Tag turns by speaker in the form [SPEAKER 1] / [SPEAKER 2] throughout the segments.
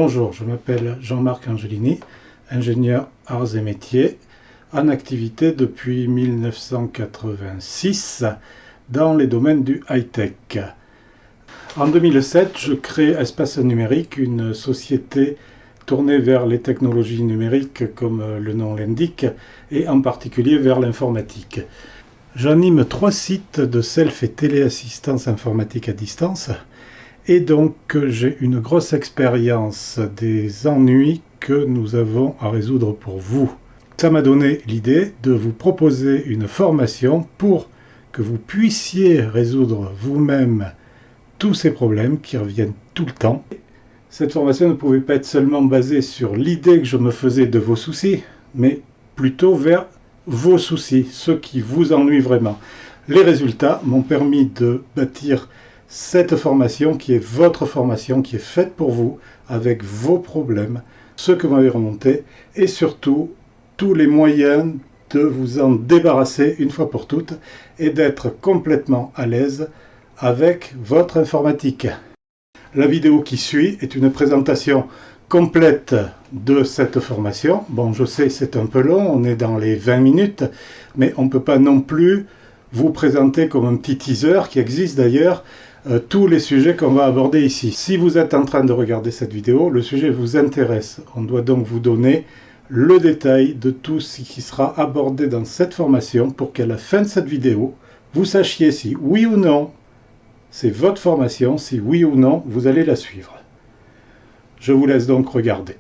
[SPEAKER 1] Bonjour, je m'appelle Jean-Marc Angelini, ingénieur arts et métiers, en activité depuis 1986 dans les domaines du high-tech. En 2007, je crée Espace Numérique, une société tournée vers les technologies numériques comme le nom l'indique, et en particulier vers l'informatique. J'anime 3 sites de self et téléassistance informatique à distance, et donc j'ai une grosse expérience des ennuis que nous avons à résoudre pour vous. Ça m'a donné l'idée de vous proposer une formation pour que vous puissiez résoudre vous-même tous ces problèmes qui reviennent tout le temps. Cette formation ne pouvait pas être seulement basée sur l'idée que je me faisais de vos soucis, mais plutôt vers vos soucis, ceux qui vous ennuient vraiment. Les résultats m'ont permis de bâtir cette formation qui est votre formation, qui est faite pour vous, avec vos problèmes, ceux que vous m'avez remontés, et surtout tous les moyens de vous en débarrasser une fois pour toutes et d'être complètement à l'aise avec votre informatique. La vidéo qui suit est une présentation complète de cette formation. Bon, je sais, c'est un peu long, on est dans les 20 minutes, mais on ne peut pas non plus vous présenter comme un petit teaser qui existe d'ailleurs tous les sujets qu'on va aborder ici. Si vous êtes en train de regarder cette vidéo, le sujet vous intéresse. On doit donc vous donner le détail de tout ce qui sera abordé dans cette formation pour qu'à la fin de cette vidéo, vous sachiez si oui ou non c'est votre formation, si oui ou non vous allez la suivre. Je vous laisse donc regarder.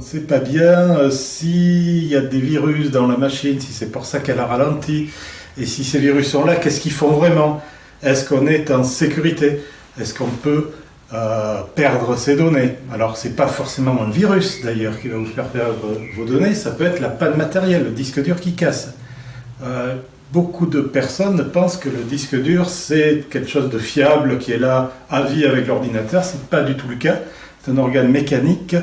[SPEAKER 1] C'est pas bien s'il y a des virus dans la machine, si c'est pour ça qu'elle a ralenti, et si ces virus sont là, qu'est-ce qu'ils font vraiment? Est-ce qu'on est en sécurité? Est-ce qu'on peut perdre ses données? Alors c'est pas forcément un virus d'ailleurs qui va vous faire perdre vos données, ça peut être la panne matérielle, le disque dur qui casse. Beaucoup de personnes pensent que le disque dur c'est quelque chose de fiable qui est là à vie avec l'ordinateur, c'est pas du tout le cas, c'est un organe mécanique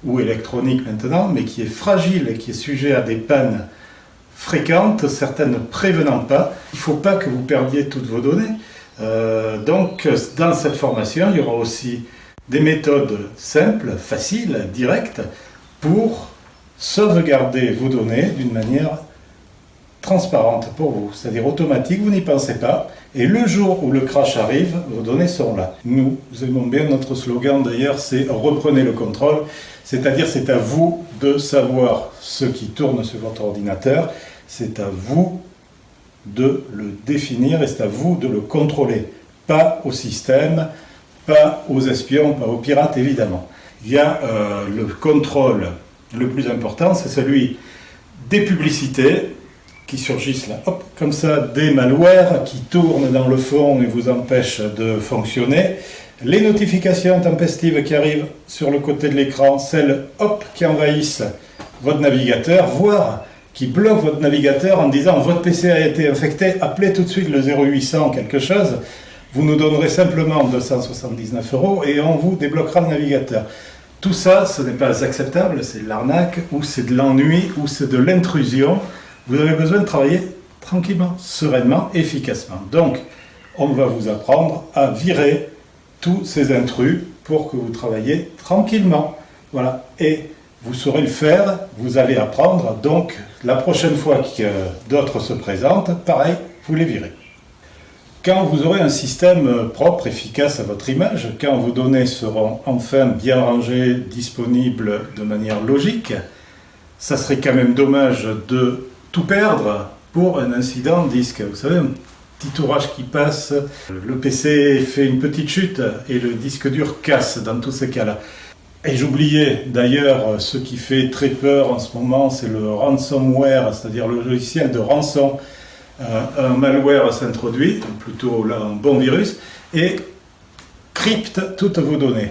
[SPEAKER 1] ou électronique maintenant, mais qui est fragile et qui est sujet à des pannes fréquentes, certaines ne prévenant pas. Il ne faut pas que vous perdiez toutes vos données. Donc, dans cette formation, il y aura aussi des méthodes simples, faciles, directes, pour sauvegarder vos données d'une manière transparente pour vous, c'est-à-dire automatique, vous n'y pensez pas, et le jour où le crash arrive, vos données sont là. Nous aimons bien notre slogan d'ailleurs, c'est « Reprenez le contrôle », c'est-à-dire c'est à vous de savoir ce qui tourne sur votre ordinateur, c'est à vous de le définir et c'est à vous de le contrôler, pas au système, pas aux espions, pas aux pirates évidemment. Il y a le contrôle le plus important, c'est celui des publicités, qui surgissent là, hop, comme ça, des malwares qui tournent dans le fond et vous empêchent de fonctionner. Les notifications intempestives qui arrivent sur le côté de l'écran, celles, hop, qui envahissent votre navigateur, voire qui bloquent votre navigateur en disant « Votre PC a été infecté, appelez tout de suite le 0800 quelque chose, vous nous donnerez simplement 279 € et on vous débloquera le navigateur. » Tout ça, ce n'est pas acceptable, c'est de l'arnaque, ou c'est de l'ennui, ou c'est de l'intrusion. Vous avez besoin de travailler tranquillement, sereinement, efficacement. Donc, on va vous apprendre à virer tous ces intrus pour que vous travaillez tranquillement. Voilà. Et vous saurez le faire, vous allez apprendre. Donc, la prochaine fois que d'autres se présentent, pareil, vous les virez. Quand vous aurez un système propre, efficace à votre image, quand vos données seront enfin bien rangées, disponibles de manière logique, ça serait quand même dommage de tout perdre pour un incident disque. Vous savez, un petit orage qui passe, le PC fait une petite chute et le disque dur casse dans tous ces cas-là. Et j'oubliais d'ailleurs ce qui fait très peur en ce moment, c'est le ransomware, c'est-à-dire le logiciel de rançon. Un malware s'introduit, plutôt là un bon virus, et crypte toutes vos données.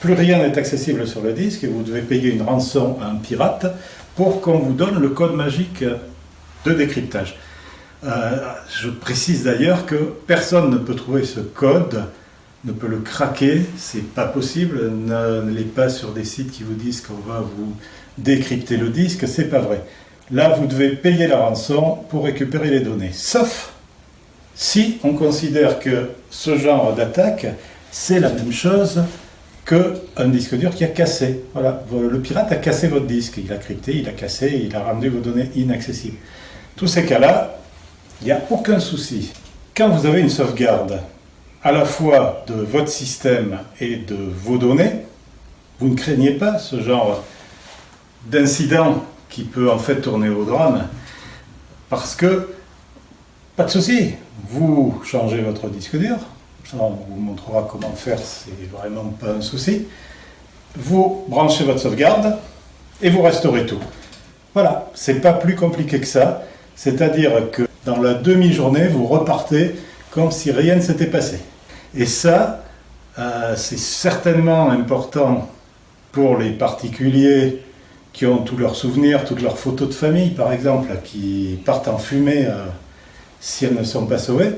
[SPEAKER 1] Plus rien n'est accessible sur le disque et vous devez payer une rançon à un pirate pour qu'on vous donne le code magique de décryptage. Je précise d'ailleurs que personne ne peut trouver ce code, ne peut le craquer, c'est pas possible, n'allez pas sur des sites qui vous disent qu'on va vous décrypter le disque, c'est pas vrai. Là, vous devez payer la rançon pour récupérer les données, sauf si on considère que ce genre d'attaque, c'est la même chose qu'un disque dur qui a cassé. Voilà, le pirate a cassé votre disque, il a crypté, il a cassé, il a rendu vos données inaccessibles. Tous ces cas-là, il n'y a aucun souci. Quand vous avez une sauvegarde, à la fois de votre système et de vos données, vous ne craignez pas ce genre d'incident qui peut en fait tourner au drame, parce que, pas de souci, vous changez votre disque dur, ça on vous montrera comment faire, c'est vraiment pas un souci, vous branchez votre sauvegarde et vous restaurez tout. Voilà, c'est pas plus compliqué que ça, c'est-à-dire que dans la demi-journée, vous repartez comme si rien ne s'était passé. Et ça, c'est certainement important pour les particuliers qui ont tous leurs souvenirs, toutes leurs photos de famille, par exemple, qui partent en fumée si elles ne sont pas sauvées.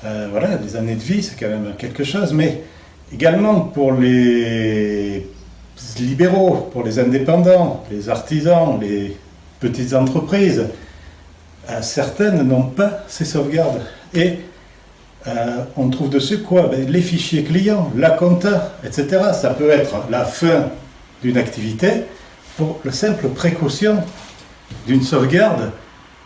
[SPEAKER 1] Voilà, des années de vie, c'est quand même quelque chose. Mais également pour les libéraux, pour les indépendants, les artisans, les petites entreprises, certaines n'ont pas ces sauvegardes. Et on trouve dessus quoi? Les fichiers clients, la compta, etc. Ça peut être la fin d'une activité pour la simple précaution d'une sauvegarde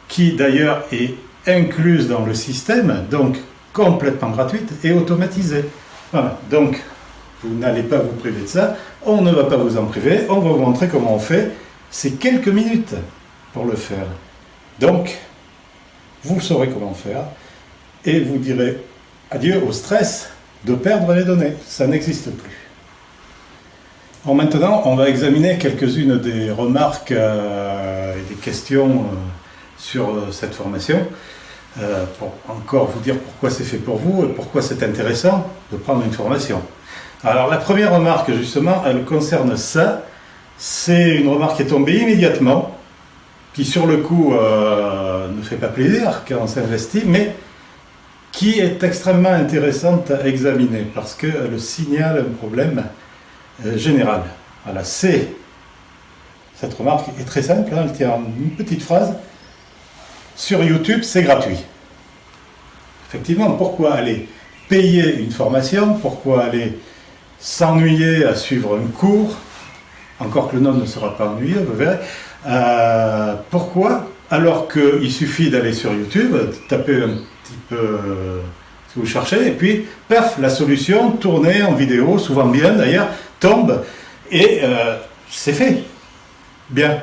[SPEAKER 1] qui d'ailleurs est incluse dans le système, donc complètement gratuite et automatisée. Voilà. Donc vous n'allez pas vous priver de ça, on ne va pas vous en priver, on va vous montrer comment on fait. C'est quelques minutes pour le faire. Donc vous saurez comment faire et vous direz adieu au stress de perdre les données. Ça n'existe plus. Bon, maintenant, on va examiner quelques-unes des remarques et des questions sur cette formation pour encore vous dire pourquoi c'est fait pour vous et pourquoi c'est intéressant de prendre une formation. Alors la première remarque, justement, elle concerne ça. C'est une remarque qui est tombée immédiatement, qui sur le coup ne fait pas plaisir quand on s'investit, mais qui est extrêmement intéressante à examiner parce qu'elle signale un problème général. Voilà, cette remarque est très simple, hein, elle tient en une petite phrase. Sur YouTube, c'est gratuit. Effectivement, pourquoi aller payer une formation? Pourquoi aller s'ennuyer à suivre un cours? Encore que le nom ne sera pas ennuyeux, vous verrez. Pourquoi? Alors qu'il suffit d'aller sur YouTube, taper un petit peu ce que vous cherchez, et puis, paf, la solution, tournée en vidéo, souvent bien d'ailleurs, tombe, et c'est fait. Bien.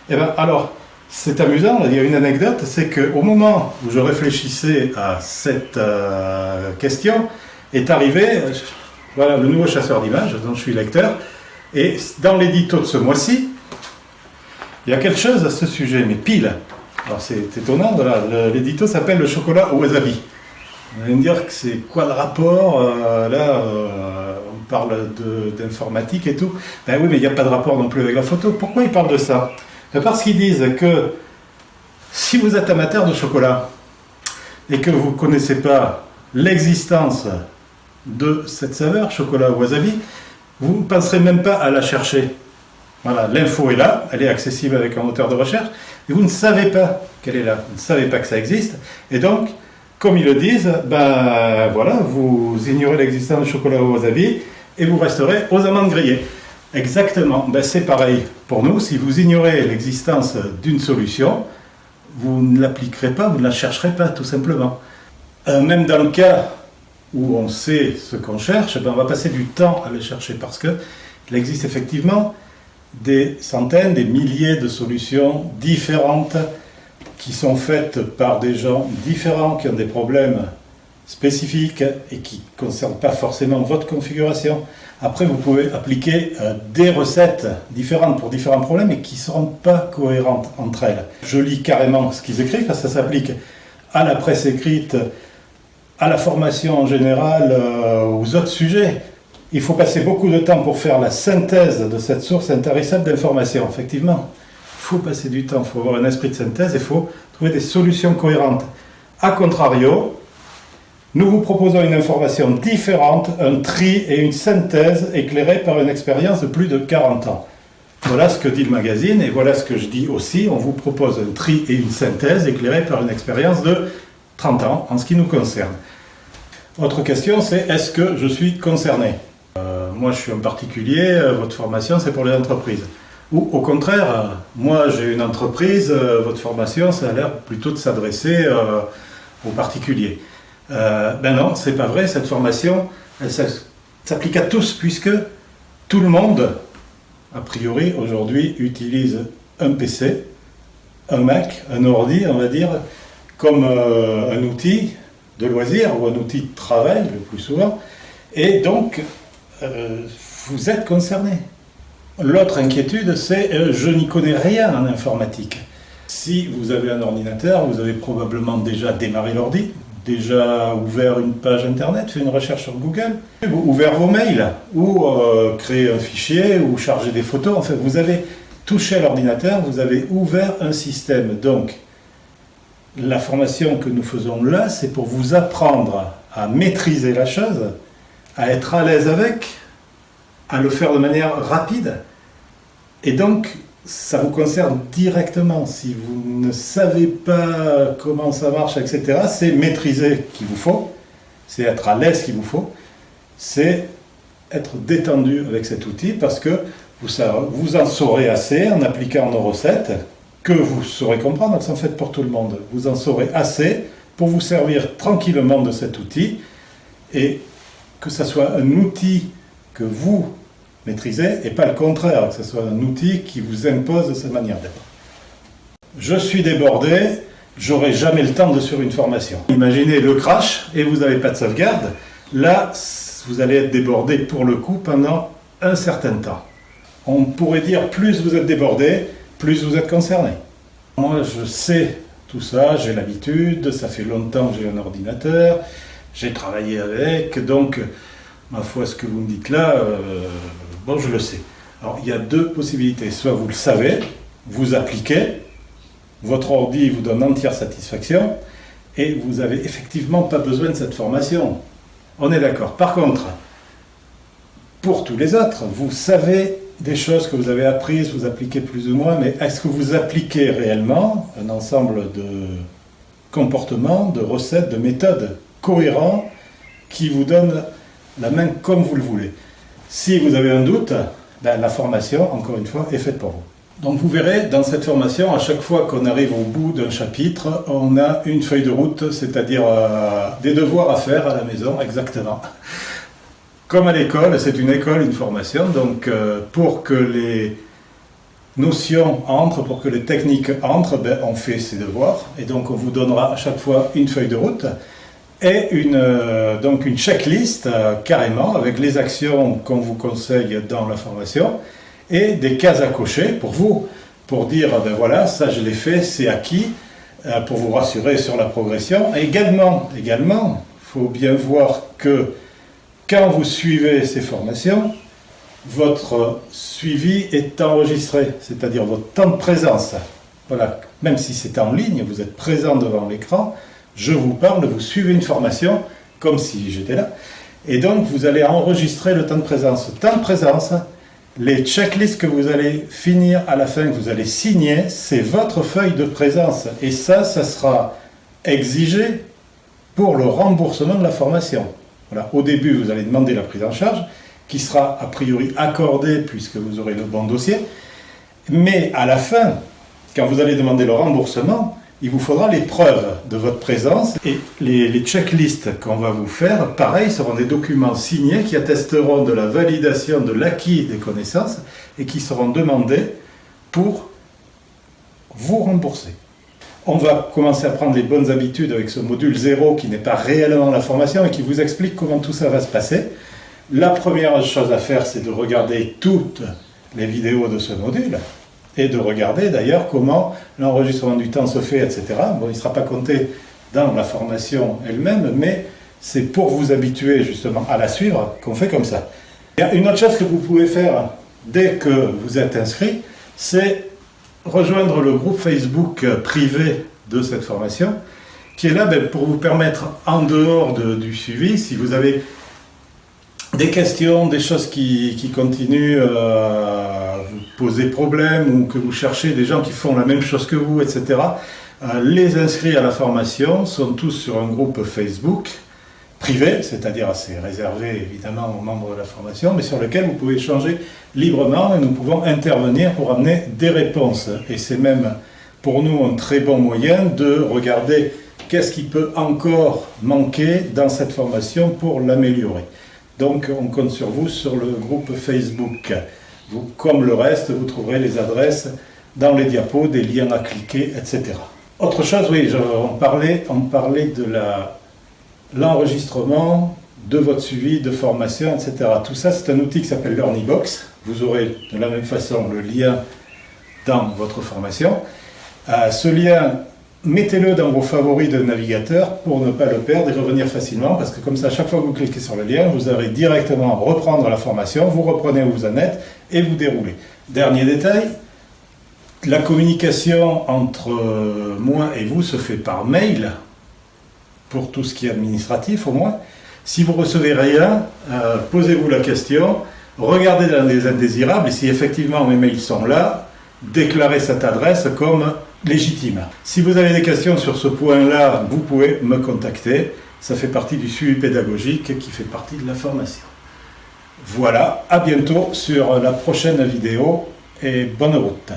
[SPEAKER 1] Et bien, alors, c'est amusant, il y a une anecdote, c'est qu'au moment où je réfléchissais à cette question, est arrivé, voilà, le nouveau chasseur d'images, dont je suis lecteur, et dans l'édito de ce mois-ci, il y a quelque chose à ce sujet, mais pile. Alors c'est étonnant, l'édito s'appelle le chocolat au wasabi. Vous allez me dire que c'est quoi le rapport? Là, on parle d'informatique et tout. Ben oui, mais il n'y a pas de rapport non plus avec la photo. Pourquoi ils parlent de ça? Parce qu'ils disent que si vous êtes amateur de chocolat et que vous ne connaissez pas l'existence de cette saveur, chocolat au wasabi, vous ne penserez même pas à la chercher. Voilà, l'info est là, elle est accessible avec un moteur de recherche, et vous ne savez pas qu'elle est là, vous ne savez pas que ça existe, et donc, comme ils le disent, ben voilà, vous ignorez l'existence du chocolat au wasabi, et vous resterez aux amandes grillées. Exactement, ben c'est pareil pour nous, si vous ignorez l'existence d'une solution, vous ne l'appliquerez pas, vous ne la chercherez pas, tout simplement. Même dans le cas où on sait ce qu'on cherche, ben on va passer du temps à le chercher, parce qu'il existe effectivement des centaines, des milliers de solutions différentes qui sont faites par des gens différents, qui ont des problèmes spécifiques et qui ne concernent pas forcément votre configuration. Après, vous pouvez appliquer des recettes différentes pour différents problèmes et qui ne seront pas cohérentes entre elles. Je lis carrément ce qu'ils écrivent, parce que ça s'applique à la presse écrite, à la formation en général, aux autres sujets. Il faut passer beaucoup de temps pour faire la synthèse de cette source intarissable d'informations. Effectivement, il faut passer du temps, il faut avoir un esprit de synthèse, il faut trouver des solutions cohérentes. A contrario, nous vous proposons une information différente, un tri et une synthèse éclairée par une expérience de plus de 40 ans. Voilà ce que dit le magazine et voilà ce que je dis aussi. On vous propose un tri et une synthèse éclairée par une expérience de 30 ans en ce qui nous concerne. Autre question, c'est est-ce que je suis concerné ? Moi, je suis un particulier, votre formation, c'est pour les entreprises. Ou au contraire, moi, j'ai une entreprise, votre formation, ça a l'air plutôt de s'adresser aux particuliers. Ben non, c'est pas vrai, cette formation, elle s'applique à tous, puisque tout le monde, a priori, aujourd'hui, utilise un PC, un Mac, un ordi, on va dire, comme un outil de loisir ou un outil de travail, le plus souvent, et donc, vous êtes concerné. L'autre inquiétude, c'est je n'y connais rien en informatique. Si vous avez un ordinateur, vous avez probablement déjà démarré l'ordi, déjà ouvert une page internet, fait une recherche sur Google, ouvert vos mails, ou créé un fichier, ou chargé des photos. En fait, vous avez touché à l'ordinateur, vous avez ouvert un système. Donc, la formation que nous faisons là, c'est pour vous apprendre à maîtriser la chose, à être à l'aise avec, à le faire de manière rapide. Et donc, ça vous concerne directement. Si vous ne savez pas comment ça marche, etc., c'est maîtriser qu'il vous faut, c'est être à l'aise qu'il vous faut, c'est être détendu avec cet outil parce que vous en saurez assez en appliquant nos recettes que vous saurez comprendre, elles sont faites pour tout le monde. Vous en saurez assez pour vous servir tranquillement de cet outil et que ce soit un outil que vous maîtrisez et pas le contraire, que ce soit un outil qui vous impose sa manière d'être. Je suis débordé, j'aurai jamais le temps de suivre une formation. Imaginez le crash et vous n'avez pas de sauvegarde. Là, vous allez être débordé pour le coup pendant un certain temps. On pourrait dire plus vous êtes débordé, plus vous êtes concerné. Moi, je sais tout ça, j'ai l'habitude, ça fait longtemps que j'ai un ordinateur, j'ai travaillé avec, donc ma foi, ce que vous me dites là, bon, je le sais. Alors, il y a deux possibilités. Soit vous le savez, vous appliquez, votre ordi vous donne entière satisfaction, et vous n'avez effectivement pas besoin de cette formation. On est d'accord. Par contre, pour tous les autres, vous savez des choses que vous avez apprises, vous appliquez plus ou moins, mais est-ce que vous appliquez réellement un ensemble de comportements, de recettes, de méthodes cohérents qui vous donnent la main comme vous le voulez? Si vous avez un doute, ben, la formation, encore une fois, est faite pour vous. Donc vous verrez, dans cette formation, à chaque fois qu'on arrive au bout d'un chapitre, on a une feuille de route, c'est-à-dire des devoirs à faire à la maison, exactement. Comme à l'école, c'est une école, une formation, donc pour que les notions entrent, pour que les techniques entrent, ben, on fait ses devoirs, et donc on vous donnera à chaque fois une feuille de route, et donc une checklist carrément avec les actions qu'on vous conseille dans la formation et des cases à cocher pour vous, pour dire ben voilà, ça je l'ai fait, c'est acquis, pour vous rassurer sur la progression. Et également, il faut bien voir que quand vous suivez ces formations, votre suivi est enregistré, c'est-à-dire votre temps de présence. Voilà, même si c'est en ligne, vous êtes présent devant l'écran. Je vous parle, vous suivez une formation comme si j'étais là. Et donc, vous allez enregistrer le temps de présence. Le temps de présence, les checklists que vous allez finir à la fin, que vous allez signer, c'est votre feuille de présence. Et ça sera exigé pour le remboursement de la formation. Voilà. Au début, vous allez demander la prise en charge, qui sera a priori accordée puisque vous aurez le bon dossier. Mais à la fin, quand vous allez demander le remboursement, il vous faudra les preuves de votre présence et les checklists qu'on va vous faire, pareil, seront des documents signés qui attesteront de la validation de l'acquis des connaissances et qui seront demandés pour vous rembourser. On va commencer à prendre les bonnes habitudes avec ce module 0 qui n'est pas réellement la formation et qui vous explique comment tout ça va se passer. La première chose à faire, c'est de regarder toutes les vidéos de ce module. Et de regarder d'ailleurs comment l'enregistrement du temps se fait, etc. Bon, il ne sera pas compté dans la formation elle-même, mais c'est pour vous habituer justement à la suivre qu'on fait comme ça. Il y a une autre chose que vous pouvez faire dès que vous êtes inscrit, c'est rejoindre le groupe Facebook privé de cette formation, qui est là pour vous permettre, en dehors du suivi, si vous avez des questions, des choses qui continuent à vous poser problème ou que vous cherchez des gens qui font la même chose que vous, etc., les inscrits à la formation sont tous sur un groupe Facebook privé, c'est-à-dire assez réservé évidemment aux membres de la formation, mais sur lequel vous pouvez échanger librement et nous pouvons intervenir pour amener des réponses. Et c'est même pour nous un très bon moyen de regarder qu'est-ce qui peut encore manquer dans cette formation pour l'améliorer. Donc on compte sur vous sur le groupe Facebook. Vous, comme le reste, vous trouverez les adresses dans les diapos, des liens à cliquer, etc. Autre chose, oui, on parlait de l'enregistrement de votre suivi de formation, etc. Tout ça, c'est un outil qui s'appelle LearnyBox. Vous aurez de la même façon le lien dans votre formation. Ce lien, mettez-le dans vos favoris de navigateur pour ne pas le perdre et revenir facilement, parce que comme ça, chaque fois que vous cliquez sur le lien, vous allez directement reprendre la formation, vous reprenez où vous en êtes et vous déroulez. Dernier détail, la communication entre moi et vous se fait par mail, pour tout ce qui est administratif au moins. Si vous recevez rien, posez-vous la question, regardez dans les indésirables, et si effectivement mes mails sont là, déclarez cette adresse comme légitime. Si vous avez des questions sur ce point-là, vous pouvez me contacter. Ça fait partie du suivi pédagogique qui fait partie de la formation. Voilà, à bientôt sur la prochaine vidéo et bonne route.